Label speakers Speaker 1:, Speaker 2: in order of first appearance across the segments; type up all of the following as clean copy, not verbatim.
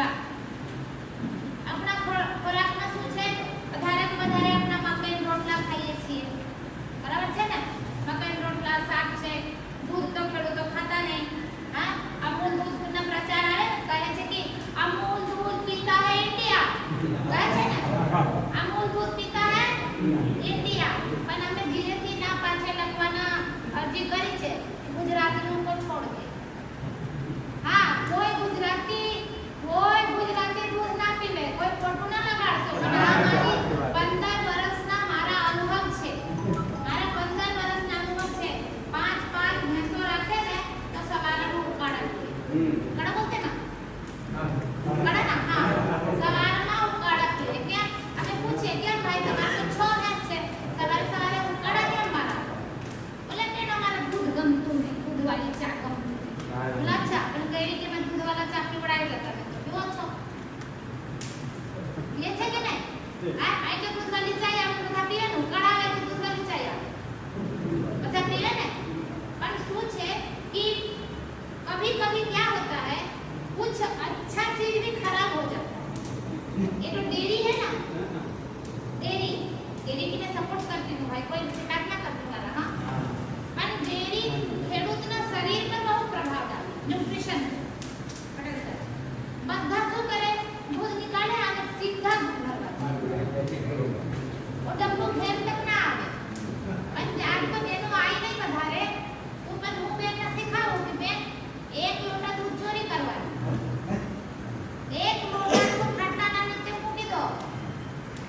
Speaker 1: ખોરાક. આપણા ખોરાકમાં શું છે? વધારે આપણા મકાઈ રોટલા ખાઈએ છીએ, બરાબર છે ને? મકાઈ રોટલા, શાક છે. દૂધ તો ખેડૂતો ખાતા નહીં. હા, અમૂલ દૂધના પ્રચાર આવે કહે છે કે અમૂલ દૂધ પીતા હૈ ઇન્ડિયા, કહે છે ને? અમૂલ દૂધ પીતા હૈ ઇન્ડિયા. પણ અમે ધીરેથી ના પાછળ લખવાના અરજી કરી છે. ગુજરાતીનું કો છોડ દે. હા, કોઈ ગુજરાતી દૂધ ના પીવે, કોઈ ખોટું ના લગાડશો. પણ આ મારી 15 વર્ષના મારા અનુભવ છે. મારા 15 વર્ષના અનુભવ છે. 5 ભેંસો રાખે ને તો સવારે ઉકાળે. કડા બોલતે ના? કડા ના? હા, સવારમાં ઉકાળે પીએ. કેમ? અમે પૂછીએ કેમ ભાઈ તમારે તો 6 ભેંસ છે, સવારે ઉકાળે કેમ મારા? બોલે કે અમારે દૂધ ગમતું નહીં, દૂધવાળી ચા ગમતું નહીં. બોલા અચ્છા, પણ કઈ રીતે મેં દૂધવાળા ચા પીવડાવી લેતા તમે તો પીવો છો? ये છે કે નહીં? આ કે દૂધવાળી ચા આપણે બધા પીએ ને, ઉકાળાવે કે દૂધવાળી ચા આવે બધા પીએ ને. પણ શું છે कि कभी-कभी क्या होता है, कुछ अच्छा चीज भी खराब हो जाता है. ये तो डेयरी है ना, डेयरी की मैं सपोर्ट करती हूँ भाई, कोई शिकायत ना करने वाला. हाँ, पर डेयरी ખેડૂતના શરીર પર બહુ પ્રભાવ ડાલે. ન્યુટ્રિશન બધા શું કરે? દૂધ નીકાળે અને સીધા દૂધ ભરવા ઓ ડબ્બો ઘેર તક ના આવે. પણ ત્યાર તો બેનો આવી નહીં વધારે. હું બેનને શીખાવું કે બેન 1 લોટા દૂધ ચોરી કરવાનું, 1 લોટા દૂધ ખાટાના નીચે મૂકી દો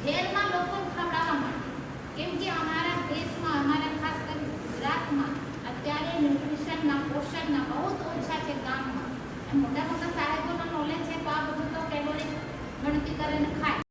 Speaker 1: ઘેરમાં લોકોને ખવડાવવા માટે. કેમ કે અમારા દેશમાં, અમારા ખાસ કરીને ગુજરાતમાં અત્યારે ન્યુટ્રિશનના, પોષણના બહુ ઓછા છે ગામમાં. મોટા સાહેબોનો નોલેજ છે તો આ બધું તો કેલોરી ગણતરી કરીને ખાય.